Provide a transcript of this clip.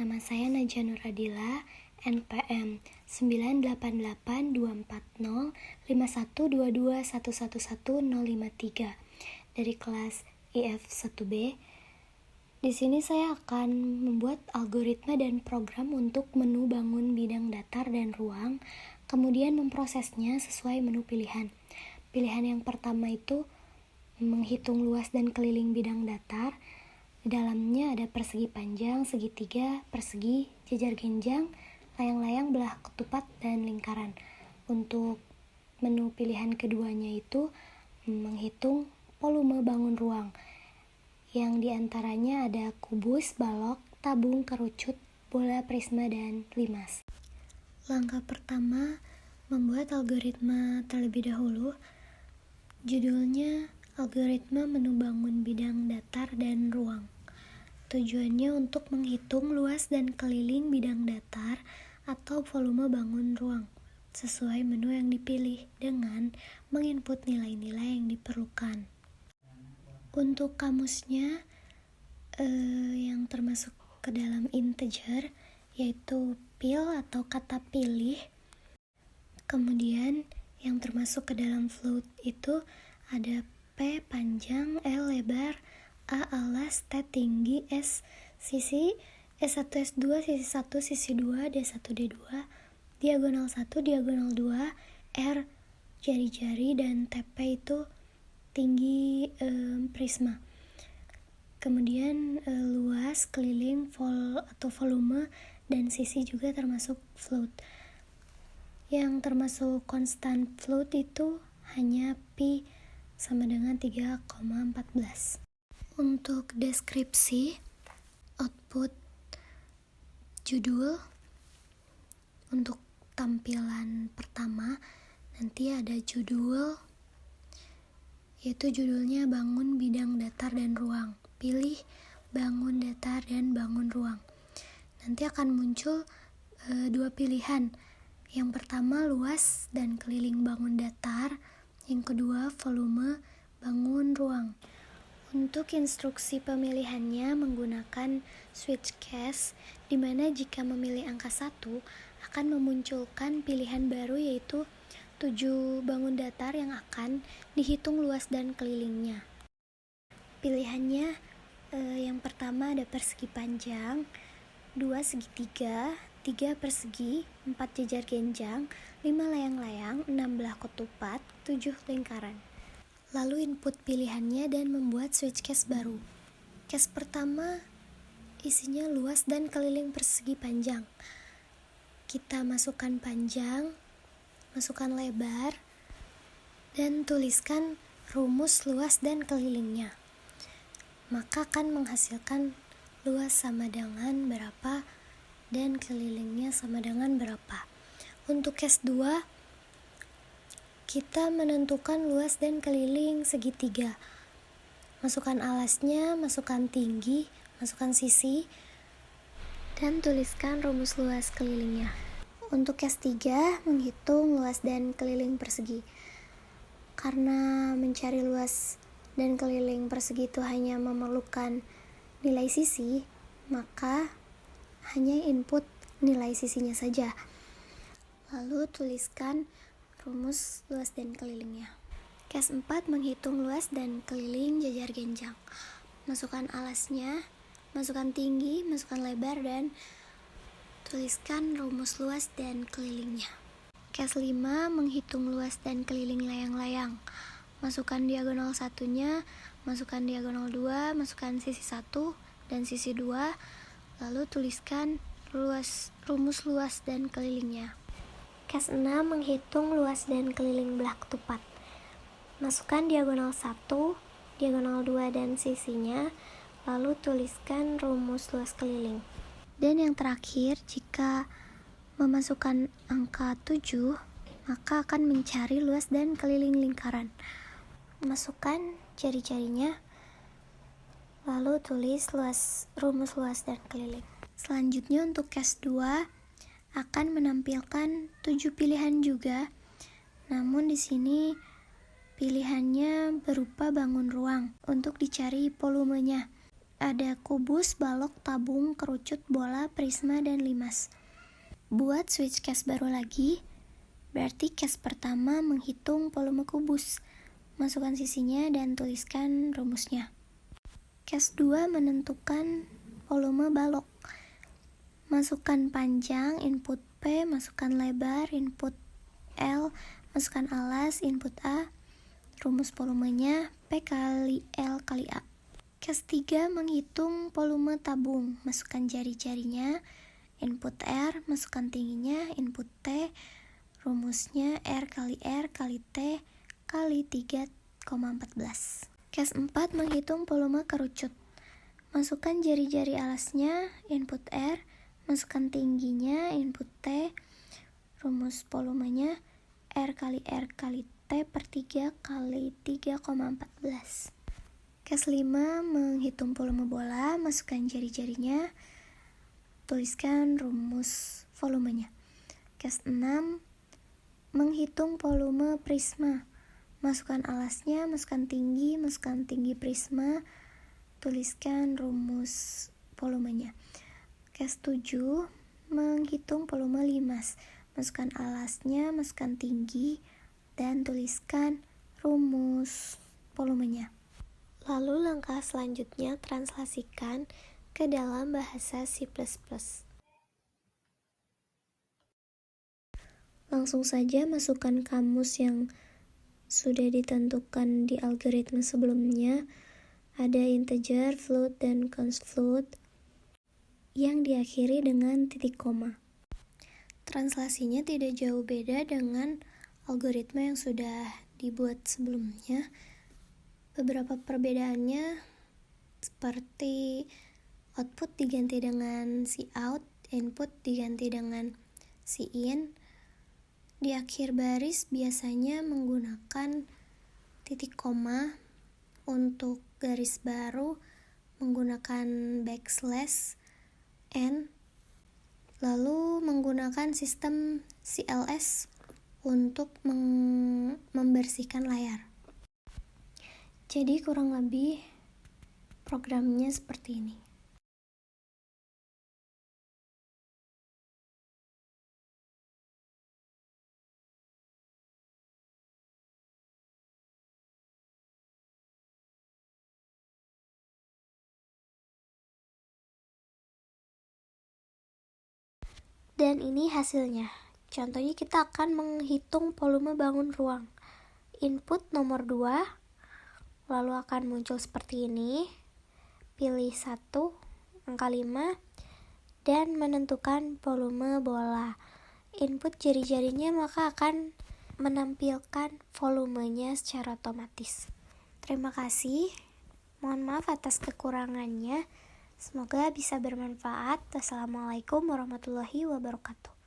Nama saya Najah Nur Adila, NPM 982405122111053 dari kelas IF 1B. Di sini saya akan membuat algoritma dan program untuk menu bangun bidang datar dan ruang, kemudian memprosesnya sesuai menu pilihan. Pilihan yang pertama itu menghitung luas dan keliling bidang datar. Di dalamnya ada persegi panjang, segitiga, persegi, jejar genjang, layang-layang, belah ketupat, dan lingkaran. Untuk menu pilihan keduanya itu menghitung volume bangun ruang, yang diantaranya ada kubus, balok, tabung, kerucut, bola, prisma, dan limas. Langkah pertama, membuat algoritma terlebih dahulu. Judulnya algoritma menu bangun bidang datar dan ruang. Tujuannya untuk menghitung luas dan keliling bidang datar atau volume bangun ruang sesuai menu yang dipilih dengan menginput nilai-nilai yang diperlukan. Untuk kamusnya yang termasuk ke dalam integer yaitu pil atau kata pilih. Kemudian yang termasuk ke dalam float itu ada P panjang, L lebar, A alas, T tinggi, S sisi, S1 S2, sisi 1, sisi 2, D1 D2, diagonal 1, diagonal 2, R jari-jari, dan TP itu tinggi prisma. Kemudian luas, keliling, atau volume, dan sisi juga termasuk float. Yang termasuk konstan float itu hanya pi sama dengan 3,14. Untuk deskripsi, output judul untuk tampilan pertama nanti ada judul, yaitu judulnya bangun bidang datar dan ruang. Pilih bangun datar dan bangun ruang. Nanti akan muncul dua pilihan. Yang pertama luas dan keliling bangun datar, yang kedua volume bangun ruang. Untuk instruksi pemilihannya menggunakan switch case, di mana jika memilih angka 1 akan memunculkan pilihan baru yaitu 7 bangun datar yang akan dihitung luas dan kelilingnya. Pilihannya yang pertama ada persegi panjang, 2 segitiga, 3 persegi, 4 jejar genjang, 5 layang-layang, 6 belah ketupat, 7 lingkaran. Lalu input pilihannya dan membuat switch case baru. Case pertama isinya luas dan keliling persegi panjang. Kita masukkan panjang, masukkan lebar, dan tuliskan rumus luas dan kelilingnya. Maka akan menghasilkan luas sama dengan berapa dan kelilingnya sama dengan berapa. Untuk case 2, kita menentukan luas dan keliling segitiga. Masukkan alasnya, masukkan tinggi, masukkan sisi, dan tuliskan rumus luas kelilingnya. Untuk case 3, menghitung luas dan keliling persegi. Karena mencari luas dan keliling persegi itu hanya memerlukan nilai sisi, maka hanya input nilai sisinya saja. Lalu tuliskan rumus luas dan kelilingnya. Case 4, menghitung luas dan keliling jejar genjang. Masukkan alasnya, masukkan tinggi, masukkan lebar, dan tuliskan rumus luas dan kelilingnya. Case 5, menghitung luas dan keliling layang-layang. Masukkan diagonal satunya, masukkan diagonal 2, masukkan sisi 1 dan sisi 2, lalu tuliskan rumus luas dan kelilingnya. Case 6, menghitung luas dan keliling belah ketupat. Masukkan diagonal 1, diagonal 2 dan sisinya, lalu tuliskan rumus luas keliling. Dan yang terakhir, jika memasukkan angka 7, maka akan mencari luas dan keliling lingkaran. Masukkan jari-jarinya, lalu tulis rumus luas dan keliling. Selanjutnya untuk case 2 akan menampilkan 7 pilihan juga. Namun di sini pilihannya berupa bangun ruang untuk dicari volumenya. Ada kubus, balok, tabung, kerucut, bola, prisma, dan limas. Buat switch case baru lagi, berarti case pertama menghitung volume kubus. Masukkan sisinya dan tuliskan rumusnya. Case 2 menentukan volume balok. Masukkan panjang, input P, masukkan lebar, input L, masukkan alas, input A. Rumus volumenya P kali L kali A. Case 3 menghitung volume tabung. Masukkan jari-jarinya, input R, masukkan tingginya, input T. Rumusnya R kali T kali 3,14. Case 4 menghitung volume kerucut. Masukkan jari-jari alasnya, input R, masukkan tingginya, input T. Rumus volumenya R kali T per 3 kali 3,14. Case 5 menghitung volume bola. Masukkan jari-jarinya, tuliskan rumus volumenya. Case 6 menghitung volume prisma. Masukkan alasnya, masukkan tinggi prisma, tuliskan rumus volumenya. Case 7 menghitung volume limas. Masukkan alasnya, masukkan tinggi, dan tuliskan rumus volumenya. Lalu langkah selanjutnya translasikan ke dalam bahasa C++. Langsung saja masukkan kamus yang sudah ditentukan di algoritma sebelumnya. Ada integer, float, dan const float yang diakhiri dengan titik koma. Translasinya tidak jauh beda dengan algoritma yang sudah dibuat sebelumnya. Beberapa perbedaannya seperti output diganti dengan cout, input diganti dengan cin. Di akhir baris biasanya menggunakan titik koma. Untuk garis baru menggunakan backslash n. Lalu menggunakan sistem CLS untuk membersihkan layar. Jadi kurang lebih programnya seperti ini. Dan ini hasilnya. Contohnya kita akan menghitung volume bangun ruang. Input nomor 2 lalu akan muncul seperti ini. Pilih 1, angka 5, dan menentukan volume bola. Input jari-jarinya maka akan menampilkan volumenya secara otomatis. Terima kasih. Mohon maaf atas kekurangannya. Semoga bisa bermanfaat. Wassalamualaikum warahmatullahi wabarakatuh.